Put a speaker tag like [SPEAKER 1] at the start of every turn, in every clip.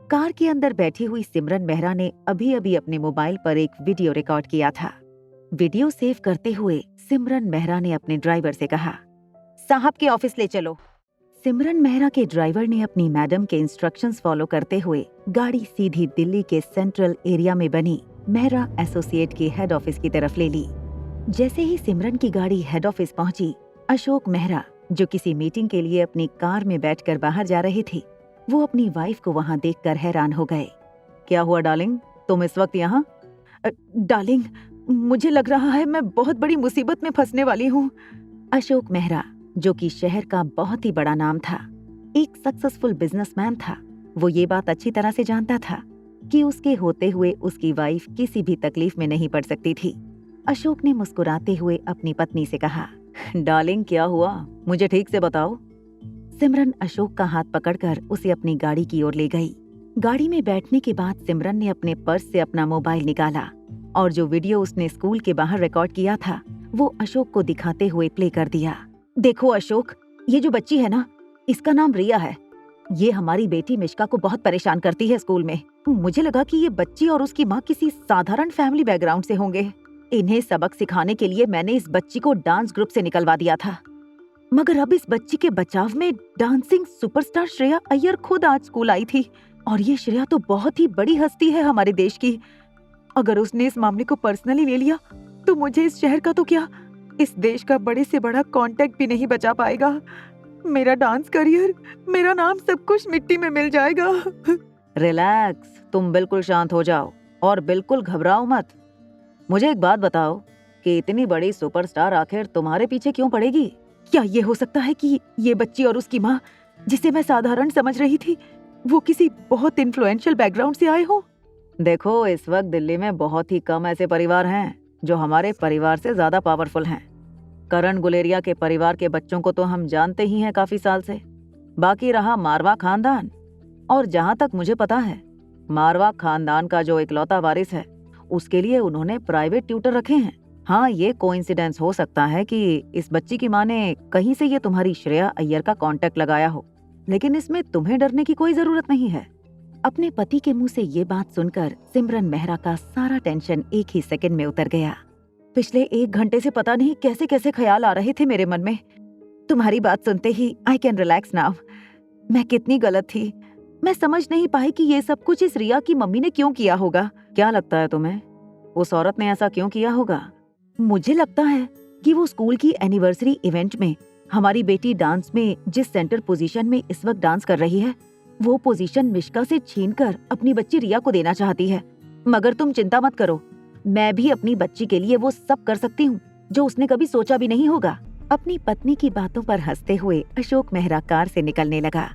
[SPEAKER 1] Car के अंदर बैठी हुई सिमरन मेहरा ने अभी अभी अपने मोबाइल पर एक वीडियो रिकॉर्ड किया था। वीडियो सेव करते हुए सिमरन मेहरा ने अपने ड्राइवर से कहा, साहब के ऑफिस ले चलो। सिमरन मेहरा के ड्राइवर ने अपनी मैडम के इंस्ट्रक्शंस फॉलो करते हुए गाड़ी सीधी दिल्ली के सेंट्रल एरिया में बनी मेहरा एसोसिएट के हेड ऑफिस की तरफ ले ली। जैसे ही सिमरन की गाड़ी हेड ऑफिस पहुंची, अशोक मेहरा, जो किसी मीटिंग के लिए अपनी कार में बैठकर बाहर जा रहे थे, वो अपनी वाइफ को वहां देखकर हैरान हो गए। क्या हुआ डार्लिंग, तुम इस वक्त यहाँ? डार्लिंग, मुझे लग रहा है मैं बहुत बड़ी मुसीबत में फंसने वाली हूँ। अशोक मेहरा, जो कि शहर का बहुत ही बड़ा नाम था, एक सक्सेसफुल बिजनेसमैन था, वो ये बात अच्छी तरह से जानता था कि उसके होते हुए उसकी वाइफ किसी भी तकलीफ में नहीं पड़ सकती थी। अशोक ने मुस्कुराते हुए अपनी पत्नी से कहा, डार्लिंग क्या हुआ, मुझे ठीक से बताओ। सिमरन अशोक का हाथ पकड़कर उसे अपनी गाड़ी की ओर ले गई। गाड़ी में बैठने के बाद सिमरन ने अपने पर्स से अपना मोबाइल निकाला और जो वीडियो उसने स्कूल के बाहर रिकॉर्ड किया था, वो अशोक को दिखाते हुए प्ले कर दिया। देखो अशोक, ये जो बच्ची है ना, इसका नाम रिया है। ये हमारी बेटी मिश्का को बहुत परेशान करती है स्कूल में। मुझे लगा कि ये बच्ची और उसकी माँ किसी साधारण फैमिली बैकग्राउंड से होंगे। इन्हें सबक सिखाने के लिए मैंने इस बच्ची को डांस ग्रुप से निकलवा दिया था, मगर अब इस बच्ची के बचाव में डांसिंग सुपरस्टार श्रेया अय्यर खुद आज स्कूल आई थी। और ये श्रेया तो बहुत ही बड़ी हस्ती है हमारे देश की। अगर उसने इस मामले को पर्सनली ले लिया तो मुझे इस शहर का तो क्या, इस देश का बड़े से बड़ा कांटेक्ट भी नहीं बचा पाएगा। मेरा डांस करियर, मेरा नाम, सब कुछ मिट्टी में मिल जाएगा। रिलैक्स, तुम बिल्कुल शांत हो जाओ और बिल्कुल घबराओ मत। मुझे एक बात बताओ कि इतनी बड़ी सुपरस्टार आखिर तुम्हारे पीछे क्यों पड़ेगी? क्या ये हो सकता है कि ये बच्ची और उसकी माँ, जिसे मैं साधारण समझ रही थी, वो किसी बहुत इन्फ्लुएंशियल बैकग्राउंड से आए हो? देखो, इस वक्त दिल्ली में बहुत ही कम ऐसे परिवार हैं जो हमारे परिवार से ज्यादा पावरफुल हैं। करण गुलेरिया के परिवार के बच्चों को तो हम जानते ही हैं काफी साल से। बाकी रहा मारवा खानदान, और जहां तक मुझे पता है, मारवा खानदान का जो इकलौता वारिस है, उसके लिए उन्होंने प्राइवेट ट्यूटर रखे हैं। हाँ, ये कोइंसिडेंस हो सकता है कि इस बच्ची की माँ ने कहीं से ये तुम्हारी श्रेया अय्यर का कांटेक्ट लगाया हो, लेकिन इसमें तुम्हें डरने की कोई जरूरत नहीं है। अपने पति के मुंह से ये बात सुनकर सिमरन मेहरा का सारा टेंशन एक ही सेकंड में उतर गया। पिछले 1 घंटे से पता नहीं कैसे कैसे ख्याल आ रहे थे मेरे मन में। तुम्हारी बात सुनते ही आई कैन रिलैक्स नाउ। मैं कितनी गलत थी। मैं समझ नहीं पाई कि ये सब कुछ इस रिया की मम्मी ने क्यों किया होगा। क्या लगता है तुम्हें, उस औरत ने ऐसा क्यों किया होगा? मुझे लगता है कि वो स्कूल की एनिवर्सरी इवेंट में हमारी बेटी डांस में जिस सेंटर पोजीशन में इस वक्त डांस कर रही है, वो पोजीशन मिश्का से छीनकर अपनी बच्ची रिया को देना चाहती है। मगर तुम चिंता मत करो, मैं भी अपनी बच्ची के लिए वो सब कर सकती हूँ जो उसने कभी सोचा भी नहीं होगा। अपनी पत्नी की बातों पर हंसते हुए अशोक मेहरा कार से निकलने लगा।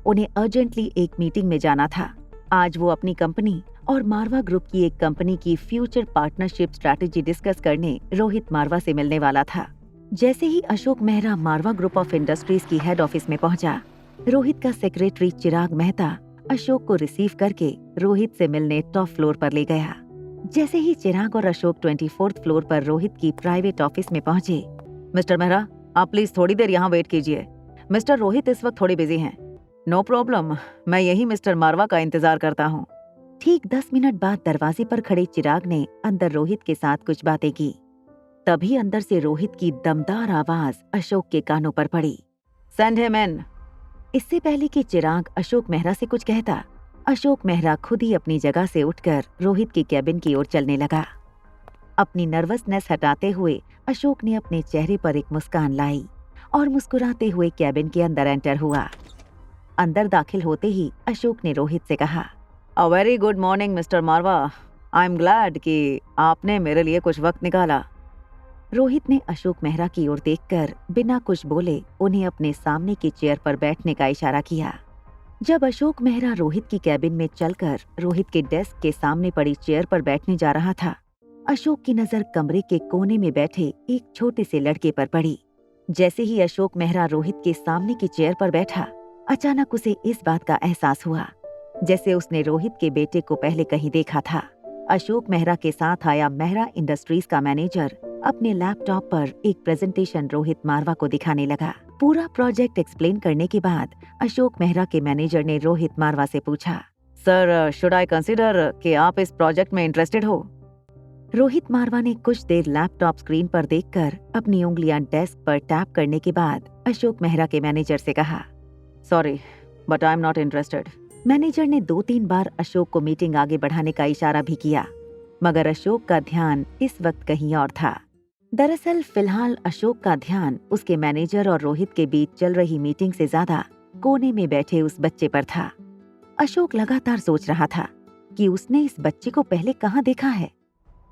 [SPEAKER 1] उन्हें अर्जेंटली एक मीटिंग में जाना था। आज वो अपनी कंपनी और मारवा ग्रुप की एक कंपनी की फ्यूचर पार्टनरशिप स्ट्रैटेजी डिस्कस करने रोहित मारवा से मिलने वाला था। जैसे ही अशोक मेहरा मारवा ग्रुप ऑफ इंडस्ट्रीज की हेड ऑफिस में पहुंचा, रोहित का सेक्रेटरी चिराग मेहता अशोक को रिसीव करके रोहित से मिलने टॉप फ्लोर पर ले गया। जैसे ही चिराग और अशोक 24th फ्लोर पर रोहित की प्राइवेट ऑफिस में पहुंचे, मिस्टर मेहरा, आप प्लीज थोड़ी देर यहाँ वेट कीजिए। मिस्टर रोहित इस वक्त थोड़ी बिजी हैं। नो प्रॉब्लम, मैं यही मिस्टर मारवा का इंतजार करता हूँ। ठीक 10 मिनट बाद दरवाजे पर खड़े चिराग ने अंदर रोहित के साथ कुछ बातें की। तभी अंदर से रोहित की दमदार आवाज अशोक के कानों पर पड़ी, सेंड हिम इन। इससे पहले कि चिराग अशोक मेहरा से कुछ कहता, अशोक मेहरा खुद ही अपनी जगह से उठकर रोहित की कैबिन की ओर चलने लगा। अपनी नर्वसनेस हटाते हुए अशोक ने अपने चेहरे पर एक मुस्कान लाई और मुस्कुराते हुए कैबिन के अंदर एंटर हुआ। अंदर दाखिल होते ही अशोक ने रोहित से कहा, a very good morning mister Marwa, I am glad कि आपने मेरे लिए कुछ वक्त निकाला। रोहित ने अशोक मेहरा की ओर देखकर बिना कुछ बोले उन्हें अपने सामने की चेयर पर बैठने का इशारा किया। जब अशोक मेहरा रोहित की कैबिन में चलकर रोहित के डेस्क के सामने पड़ी चेयर पर बैठने जा रहा था, अशोक की नजर कमरे के कोने में बैठे एक छोटे से लड़के पर पड़ी। जैसे ही अशोक मेहरा रोहित के सामने की चेयर पर बैठा, अचानक उसे इस बात का एहसास हुआ जैसे उसने रोहित के बेटे को पहले कहीं देखा था। अशोक मेहरा के साथ आया मेहरा इंडस्ट्रीज का मैनेजर अपने लैपटॉप पर एक प्रेजेंटेशन रोहित मारवा को दिखाने लगा। पूरा प्रोजेक्ट एक्सप्लेन करने के बाद अशोक मेहरा के मैनेजर ने रोहित मारवा से पूछा, सर, शुड आई कंसीडर कि आप इस प्रोजेक्ट में इंटरेस्टेड हो? रोहित मारवा ने कुछ देर लैपटॉप स्क्रीन पर देखकर अपनी उंगलियां डेस्क पर टैप करने के बाद अशोक मेहरा के मैनेजर से कहा, sorry but I am not interested. Manager ने 2-3 बार अशोक को मीटिंग आगे बढ़ाने का इशारा भी किया, मगर अशोक का ध्यान इस वक्त कहीं और था। दरअसल फिलहाल अशोक का ध्यान उसके मैनेजर और रोहित के बीच चल रही मीटिंग से ज्यादा कोने में बैठे उस बच्चे पर था। अशोक लगातार सोच रहा था कि उसने इस बच्चे को पहले कहाँ देखा है।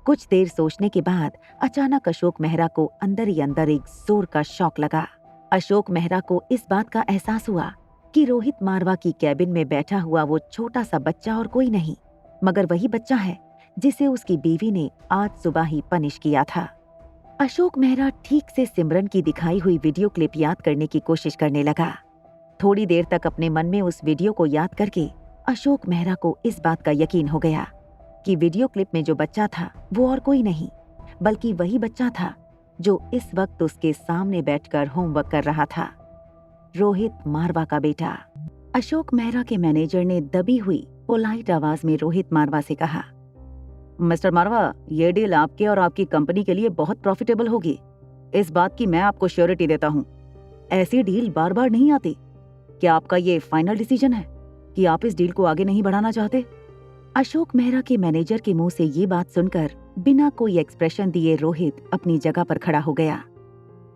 [SPEAKER 1] कुछ देर सोचने के बाद अचानक अशोक मेहरा को अंदर ही अंदर एक जोर का शॉक लगा। अशोक मेहरा को इस बात का एहसास हुआ कि रोहित मारवा की कैबिन में बैठा हुआ वो छोटा सा बच्चा और कोई नहीं, मगर वही बच्चा है जिसे उसकी बीवी ने आज सुबह ही पनिश किया था। अशोक मेहरा ठीक से सिमरन की दिखाई हुई वीडियो क्लिप याद करने की कोशिश करने लगा। थोड़ी देर तक अपने मन में उस वीडियो को याद करके अशोक मेहरा को इस बात का यकीन हो गया कि वीडियो क्लिप में जो बच्चा था वो और कोई नहीं, बल्कि वही बच्चा था जो इस वक्त उसके सामने बैठकर होमवर्क कर रहा था, रोहित मारवा का बेटा। अशोक मेहरा के मैनेजर ने दबी हुई पोलाइट आवाज में रोहित मारवा से कहा, मिस्टर मारवा, ये डील आपके और आपकी कंपनी के लिए बहुत प्रॉफिटेबल होगी। इस बात की मैं आपको श्योरिटी देता हूँ। ऐसी डील बार बार नहीं आती। क्या आपका ये फाइनल डिसीजन है कि आप इस डील को आगे नहीं बढ़ाना चाहते? अशोक मेहरा के मैनेजर के मुंह से ये बात सुनकर बिना कोई एक्सप्रेशन दिए रोहित अपनी जगह पर खड़ा हो गया।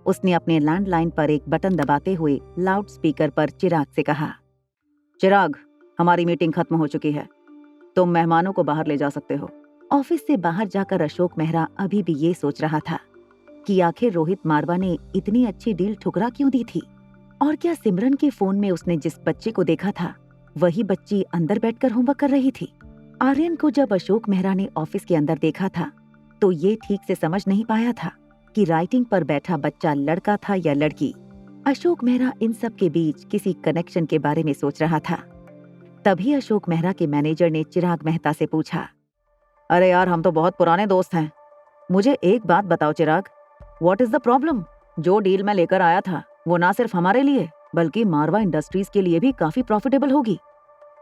[SPEAKER 1] उसने अपने लैंडलाइन पर एक बटन दबाते हुए लाउड स्पीकर पर चिराग से कहा, चिराग, हमारी मीटिंग खत्म हो चुकी है, तुम मेहमानों को बाहर ले जा सकते हो। ऑफिस से बाहर जाकर अशोक मेहरा अभी भी ये सोच रहा था कि आखिर रोहित मारवा ने इतनी अच्छी डील ठुकरा क्यों दी थी, और क्या सिमरन के फोन में उसने जिस बच्चे को देखा था वही बच्ची अंदर बैठकर होमवर्क कर रही थी। आर्यन को जब अशोक मेहरा ने ऑफिस के अंदर देखा था तो ये ठीक से समझ नहीं पाया था कि राइटिंग पर बैठा बच्चा लड़का था या लड़की। अशोक मेहरा इन सब के बीच किसी कनेक्शन के बारे में सोच रहा था। तभी अशोक मेहरा के मैनेजर ने चिराग मेहता से पूछा, अरे यार, हम तो बहुत पुराने दोस्त हैं। मुझे एक बात बताओ चिराग, व्हाट इज द प्रॉब्लम? जो डील मैं लेकर आया था वो ना सिर्फ हमारे लिए बल्कि मारवा इंडस्ट्रीज के लिए भी काफी प्रॉफिटेबल होगी,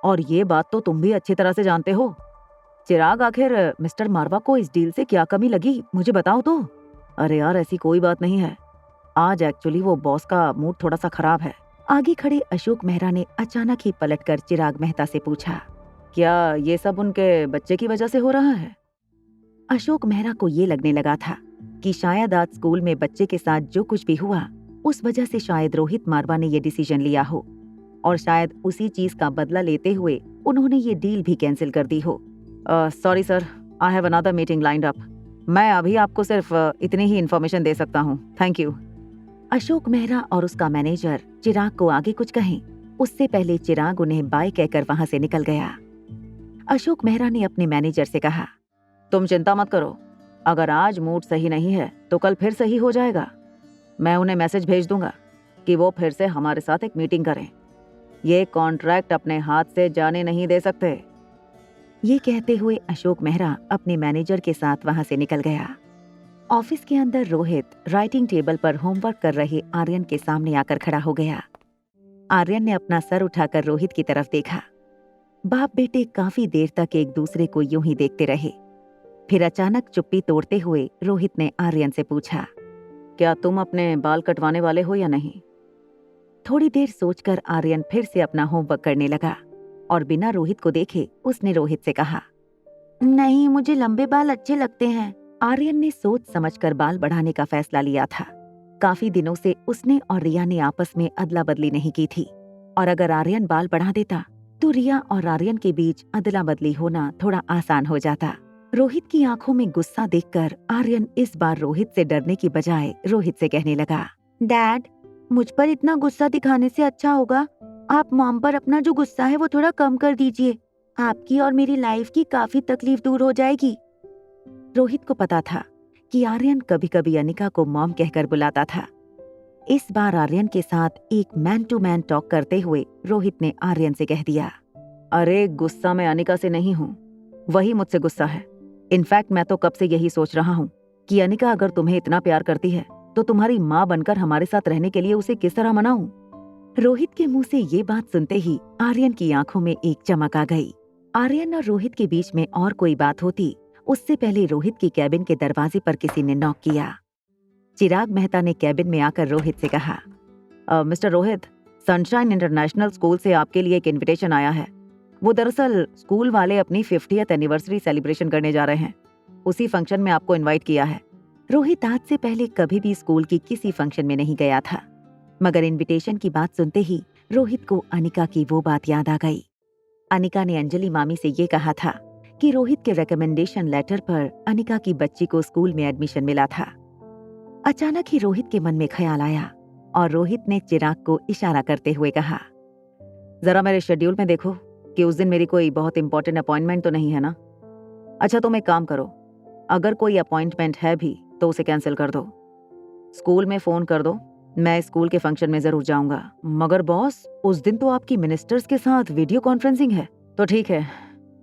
[SPEAKER 1] और ये बात तो तुम भी अच्छी तरह से जानते हो। चिराग, आखिर मिस्टर मारवा को इस डील से क्या कमी लगी, मुझे बताओ तो। अरे यार, ऐसी कोई बात नहीं है। आज एक्चुअली वो बॉस का मूड थोड़ा सा खराब है। आगे खड़े अशोक मेहरा ने अचानक ही पलटकर चिराग मेहता से पूछा, क्या ये सब उनके बच्चे की वजह से हो रहा है? अशोक मेहरा को ये लगने लगा था कि शायद आज स्कूल में बच्चे के साथ जो कुछ भी हुआ उस वजह से शायद रोहित मारवा ने ये डिसीजन लिया हो, और शायद उसी चीज का बदला लेते हुए उन्होंने ये डील भी कैंसिल कर दी हो। Sorry sir, I have another meeting lined up. मैं अभी आपको सिर्फ इतनी ही इन्फॉर्मेशन दे सकता हूँ, थैंक यू। अशोक मेहरा और उसका मैनेजर चिराग को आगे कुछ कहें उससे पहले चिराग उन्हें बाय कहकर वहां से निकल गया। अशोक मेहरा ने अपने मैनेजर से कहा, तुम चिंता मत करो, अगर आज मूड सही नहीं है तो कल फिर सही हो जाएगा। मैं उन्हें मैसेज भेज दूंगा कि वो फिर से हमारे साथ एक मीटिंग करें। ये कॉन्ट्रैक्ट अपने हाथ से जाने नहीं दे सकते। ये कहते हुए अशोक मेहरा अपने मैनेजर के साथ वहां से निकल गया। ऑफिस के अंदर रोहित राइटिंग टेबल पर होमवर्क कर रहे आर्यन के सामने आकर खड़ा हो गया। आर्यन ने अपना सर उठाकर रोहित की तरफ देखा। बाप बेटे काफी देर तक एक दूसरे को यूं ही देखते रहे। फिर अचानक चुप्पी तोड़ते हुए रोहित ने आर्यन से पूछा, क्या तुम अपने बाल कटवाने वाले हो या नहीं? थोड़ी देर सोचकर आर्यन फिर से अपना होमवर्क करने लगा और बिना रोहित को देखे उसने रोहित से कहा, नहीं, मुझे लंबे बाल अच्छे लगते हैं। आर्यन ने सोच समझकर बाल बढ़ाने का फैसला लिया था। काफी दिनों से उसने और रिया ने आपस में अदला बदली नहीं की थी, और अगर आर्यन बाल बढ़ा देता तो रिया और आर्यन के बीच अदला बदली होना थोड़ा आसान हो जाता। रोहित की आंखों में गुस्सा देखकर आर्यन इस बार रोहित से डरने की बजाय रोहित से कहने लगा, डैड, मुझ पर इतना गुस्सा दिखाने से अच्छा होगा आप मॉम पर अपना जो गुस्सा है वो थोड़ा कम कर दीजिए। आपकी और मेरी लाइफ की काफी तकलीफ दूर हो जाएगी। रोहित को पता था कि आर्यन कभी कभी अनिका को मॉम कहकर बुलाता था। इस बार आर्यन के साथ एक मैन टू मैन टॉक करते हुए रोहित ने आर्यन से कह दिया, अरे गुस्सा मैं अनिका से नहीं हूँ, वही मुझसे गुस्सा है। इनफैक्ट मैं तो कब से यही सोच रहा हूँ कि अनिका अगर तुम्हें इतना प्यार करती है तो तुम्हारी माँ बनकर हमारे साथ रहने के लिए उसे किस तरह मनाऊं? रोहित के मुंह से ये बात सुनते ही आर्यन की आंखों में एक चमक आ गई। आर्यन और रोहित के बीच में और कोई बात होती उससे पहले रोहित की कैबिन के दरवाजे पर किसी ने नॉक किया। चिराग मेहता ने कैबिन में आकर रोहित से कहा, mister Rohit, sunshine international school से आपके लिए एक इनविटेशन आया है। वो दरअसल स्कूल वाले अपनी 50th एनिवर्सरी सेलिब्रेशन करने जा रहे हैं। उसी फंक्शन में आपको इनवाइट किया है। रोहित आज से पहले कभी भी स्कूल की किसी फंक्शन में नहीं गया था, मगर इनविटेशन की बात सुनते ही रोहित को अनिका की वो बात याद आ गई। अनिका ने अंजलि मामी से ये कहा था कि रोहित के रिकमेंडेशन लेटर पर अनिका की बच्ची को स्कूल में एडमिशन मिला था। अचानक ही रोहित के मन में ख्याल आया और रोहित ने चिराग को इशारा करते हुए कहा, जरा मेरे शेड्यूल में देखो कि उस दिन मेरी कोई बहुत इंपॉर्टेंट अपॉइंटमेंट तो नहीं है ना। अच्छा, तुम एक काम करो, अगर कोई अपॉइंटमेंट है भी तो उसे कैंसिल कर दो। स्कूल में फोन कर दो, मैं स्कूल के फंक्शन में जरूर जाऊंगा। मगर बॉस, उस दिन तो आपकी मिनिस्टर्स के साथ वीडियो कॉन्फ्रेंसिंग है। तो ठीक है,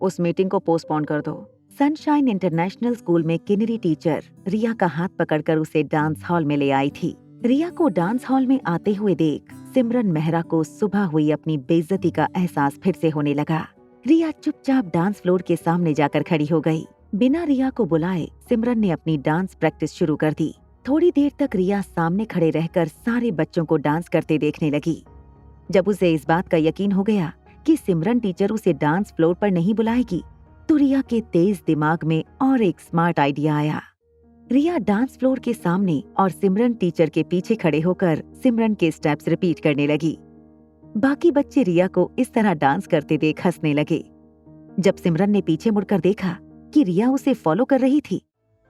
[SPEAKER 1] उस मीटिंग को पोस्टपोन कर दो। सनशाइन इंटरनेशनल स्कूल में किन्नरी टीचर रिया का हाथ पकड़कर उसे डांस हॉल में ले आई थी। रिया को डांस हॉल में आते हुए देख सिमरन मेहरा को सुबह हुई अपनी बेइज्जती का एहसास फिर से होने लगा। रिया चुपचाप डांस फ्लोर के सामने जाकर खड़ी हो गई। बिना रिया को बुलाए सिमरन ने अपनी डांस प्रैक्टिस शुरू कर दी। थोड़ी देर तक रिया सामने खड़े रहकर सारे बच्चों को डांस करते देखने लगी। जब उसे इस बात का यकीन हो गया कि सिमरन टीचर उसे डांस फ्लोर पर नहीं बुलाएगी, तो रिया के तेज दिमाग में और एक स्मार्ट आइडिया आया। रिया डांस फ्लोर के सामने और सिमरन टीचर के पीछे खड़े होकर सिमरन के स्टेप्स रिपीट करने लगी। बाकी बच्चे रिया को इस तरह डांस करते देख हंसने लगे। जब सिमरन ने पीछे मुड़कर देखा कि रिया उसे फॉलो कर रही थी,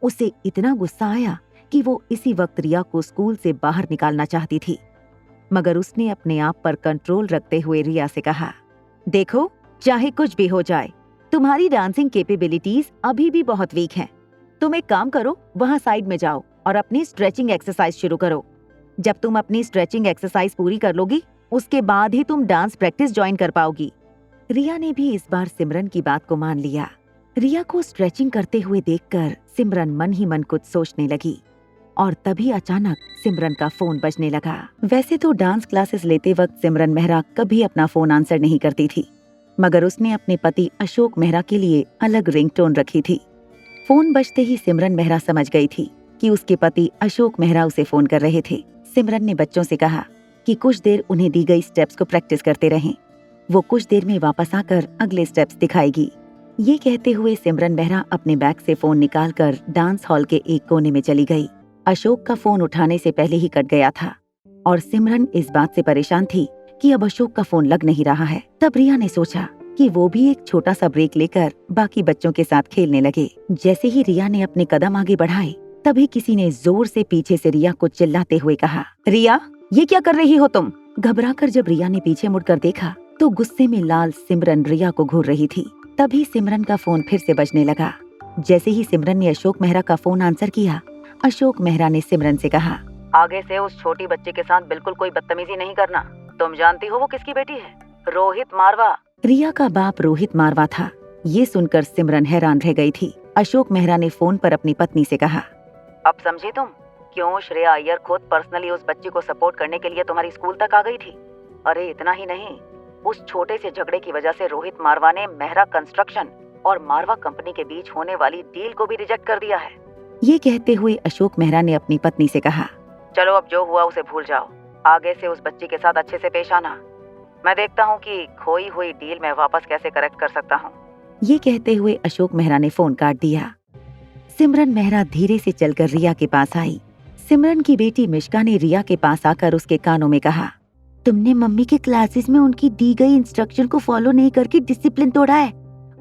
[SPEAKER 1] उसे इतना गुस्सा आया कि वो इसी वक्त रिया को स्कूल से बाहर निकालना चाहती थी। मगर उसने अपने आप पर कंट्रोल रखते हुए रिया से कहा, देखो, चाहे कुछ भी हो जाए, तुम्हारी डांसिंग कैपेबिलिटीज अभी भी बहुत वीक हैं। तुम एक काम करो, वहाँ साइड में जाओ और अपनी स्ट्रेचिंग एक्सरसाइज शुरू करो। जब तुम अपनी स्ट्रेचिंग एक्सरसाइज पूरी कर लोगी, उसके बाद ही तुम डांस प्रैक्टिस ज्वाइन कर पाओगी। रिया ने भी इस बार सिमरन की बात को मान लिया। रिया को स्ट्रेचिंग करते हुए देखकर सिमरन मन ही मन कुछ सोचने लगी और तभी अचानक सिमरन का फोन बजने लगा। वैसे तो डांस क्लासेस लेते वक्त सिमरन मेहरा कभी अपना फोन आंसर नहीं करती थी, मगर उसने अपने पति अशोक मेहरा के लिए अलग रिंगटोन रखी थी। फोन बजते ही सिमरन मेहरा समझ गई थी कि उसके पति अशोक मेहरा उसे फोन कर रहे थे। सिमरन ने बच्चों से कहा कि कुछ देर उन्हें दी गई स्टेप्स को प्रैक्टिस करते रहें। वो कुछ देर में वापस आकर अगले स्टेप्स दिखाएगी। ये कहते हुए सिमरन मेहरा अपने बैग से फोन निकालकर डांस हॉल के एक कोने में चली गई। अशोक का फोन उठाने से पहले ही कट गया था और सिमरन इस बात से परेशान थी कि अब अशोक का फोन लग नहीं रहा है। तब रिया ने सोचा कि वो भी एक छोटा सा ब्रेक लेकर बाकी बच्चों के साथ खेलने लगे। जैसे ही रिया ने अपने कदम आगे बढ़ाए, तभी किसी ने जोर से पीछे से रिया को चिल्लाते हुए कहा, रिया, ये क्या कर रही हो तुम? घबराकर जब रिया ने पीछे मुड़कर देखा तो गुस्से में लाल सिमरन रिया को घूर रही थी। तभी सिमरन का फोन फिर से बजने लगा। जैसे ही सिमरन ने अशोक मेहरा का फोन आंसर किया, अशोक मेहरा ने सिमरन से कहा, आगे से उस छोटी बच्ची के साथ बिल्कुल कोई बदतमीजी नहीं करना। तुम जानती हो वो किसकी बेटी है? रोहित मारवा। रिया का बाप रोहित मारवा था। ये सुनकर सिमरन हैरान रह गई थी। अशोक मेहरा ने फोन पर अपनी पत्नी से कहा, अब समझी तुम क्यों श्रेया अय्यर खुद पर्सनली उस बच्ची को सपोर्ट करने के लिए तुम्हारी स्कूल तक आ गई थी? अरे इतना ही नहीं, उस छोटे से झगड़े की वजह से रोहित मारवा ने मेहरा कंस्ट्रक्शन और मारवा कंपनी के बीच होने वाली डील को भी रिजेक्ट कर दिया है। ये कहते हुए अशोक मेहरा ने अपनी पत्नी से कहा, चलो अब जो हुआ उसे भूल जाओ। आगे से उस बच्ची के साथ अच्छे से पेश आना। मैं देखता हूँ कि खोई हुई डील मैं वापस कैसे करेक्ट कर सकता हूँ। ये कहते हुए अशोक मेहरा ने फोन काट दिया। सिमरन मेहरा धीरे से चलकर रिया के पास आई। सिमरन की बेटी मिश्का ने रिया के पास आकर उसके कानों में कहा, तुमने मम्मी के क्लासेस में उनकी दी गई इंस्ट्रक्शन को फॉलो नहीं करके डिसिप्लिन तोड़ा है।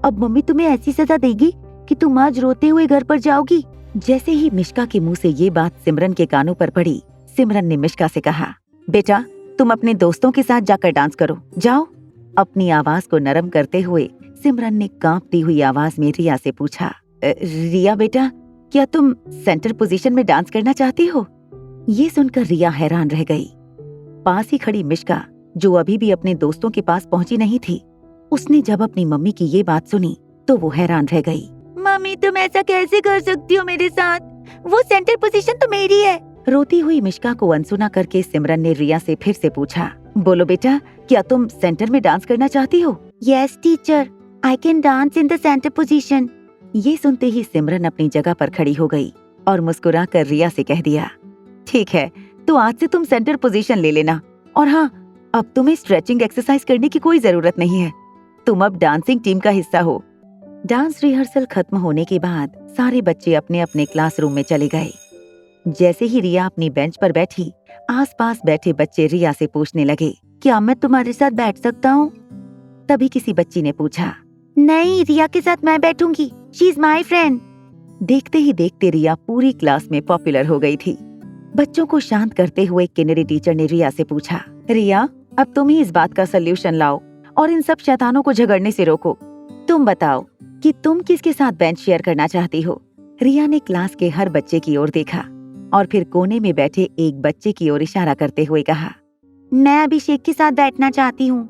[SPEAKER 1] अब मम्मी तुम्हें ऐसी सजा देगी कि तुम आज रोते हुए घर पर जाओगी। जैसे ही मिश्का के मुंह से ये बात सिमरन के कानों पर पड़ी, सिमरन ने मिश्का से कहा, बेटा तुम अपने दोस्तों के साथ जाकर डांस करो, जाओ। अपनी आवाज को नरम करते हुए सिमरन ने कांपती हुई आवाज में रिया से पूछा, रिया बेटा, क्या तुम सेंटर पोजीशन में डांस करना चाहती हो? ये सुनकर रिया हैरान रह गई। पास ही खड़ी मिश्का, जो अभी भी अपने दोस्तों के पास पहुंची नहीं थी, उसने जब अपनी मम्मी की ये बात सुनी तो वो हैरान रह गई। मम्मी तुम ऐसा कैसे कर सकती हो मेरे साथ? वो सेंटर पोजीशन तो मेरी है। रोती हुई मिश्का को अनसुना करके सिमरन ने रिया से फिर से पूछा, बोलो बेटा, क्या तुम सेंटर में डांस करना चाहती हो? Yes teacher. I can dance in the center position. ये सुनते ही सिमरन अपनी जगह पर खड़ी हो गई और मुस्कुरा कर रिया से कह दिया, ठीक है, तो आज से तुम सेंटर पोजीशन ले लेना। और हाँ, अब तुम्हें स्ट्रेचिंग एक्सरसाइज करने की कोई जरूरत नहीं है, तुम अब डांसिंग टीम का हिस्सा हो। डांस रिहर्सल खत्म होने के बाद सारे बच्चे अपने अपने क्लासरूम में चले गए। जैसे ही रिया अपनी बेंच पर बैठी, आसपास बैठे बच्चे रिया से पूछने लगे, क्या मैं तुम्हारे साथ बैठ सकता हूँ? तभी किसी बच्ची ने पूछा, नहीं, रिया के साथ मैं बैठूंगी, शी इज माई फ्रेंड। देखते ही देखते रिया पूरी क्लास में पॉपुलर हो गई थी। बच्चों को शांत करते हुए किन्नरी टीचर ने रिया से पूछा, रिया, अब तुम ही इस बात का सल्यूशन लाओ और इन सब शैतानों को झगड़ने से रोको। तुम बताओ कि तुम किसके साथ बेंच शेयर करना चाहती हो? रिया ने क्लास के हर बच्चे की ओर देखा और फिर कोने में बैठे एक बच्चे की ओर इशारा करते हुए कहा, मैं अभिषेक के साथ बैठना चाहती हूँ।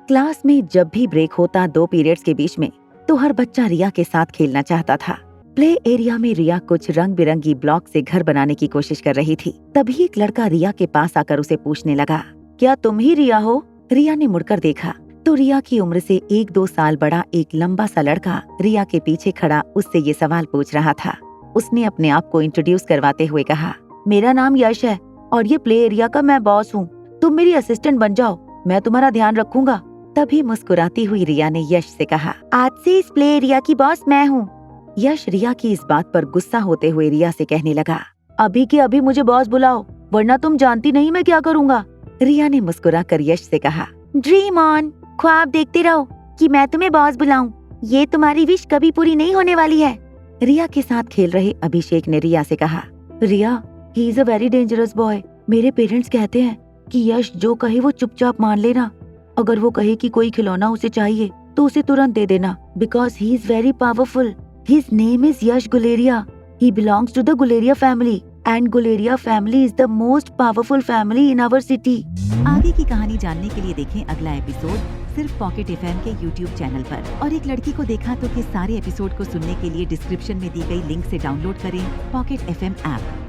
[SPEAKER 1] क्लास में जब भी ब्रेक होता 2 पीरियड्स के बीच में, तो हर बच्चा रिया के साथ खेलना चाहता था। प्ले एरिया में रिया कुछ रंग बिरंगी ब्लॉक से घर बनाने की कोशिश कर रही थी। तभी एक लड़का रिया के पास आकर उसे पूछने लगा, क्या तुम ही रिया हो? रिया ने मुड़कर देखा तो रिया की उम्र से 1-2 साल बड़ा एक लंबा सा लड़का रिया के पीछे खड़ा उससे ये सवाल पूछ रहा था। उसने अपने आप को इंट्रोड्यूस करवाते हुए कहा, मेरा नाम यश है और ये प्ले एरिया का मैं बॉस हूँ। तुम मेरी असिस्टेंट बन जाओ, मैं तुम्हारा ध्यान रखूंगा। तभी मुस्कुराती हुई रिया ने यश से कहा, आज से इस प्ले एरिया की बॉस मैं हूँ। यश रिया की इस बात पर गुस्सा होते हुए रिया से कहने लगा, अभी के अभी मुझे बॉस बुलाओ, वरना तुम जानती नहीं मैं क्या करूँगा। रिया ने मुस्कुराकर यश से कहा, ड्रीम ऑन, ख्वाब देखते रहो कि मैं तुम्हें बॉस बुलाऊं। ये तुम्हारी विश कभी पूरी नहीं होने वाली है। रिया के साथ खेल रहे अभिषेक ने रिया से कहा, Riya, he is a very dangerous boy. मेरे पेरेंट्स कहते हैं कि यश जो कहे वो चुपचाप मान लेना। अगर वो कहे कि कोई खिलौना उसे चाहिए तो उसे तुरंत दे देना, because he is very powerful. His name is Yash Guleria. He belongs to the Guleria family and Guleria family is the most powerful family in our city. आगे की कहानी जानने के लिए देखें अगला एपिसोड सिर्फ पॉकेट एफएम के यूट्यूब चैनल पर। और एक लड़की को देखा तो के सारे एपिसोड को सुनने के लिए डिस्क्रिप्शन में दी गई लिंक से डाउनलोड करें पॉकेट एफएम ऐप।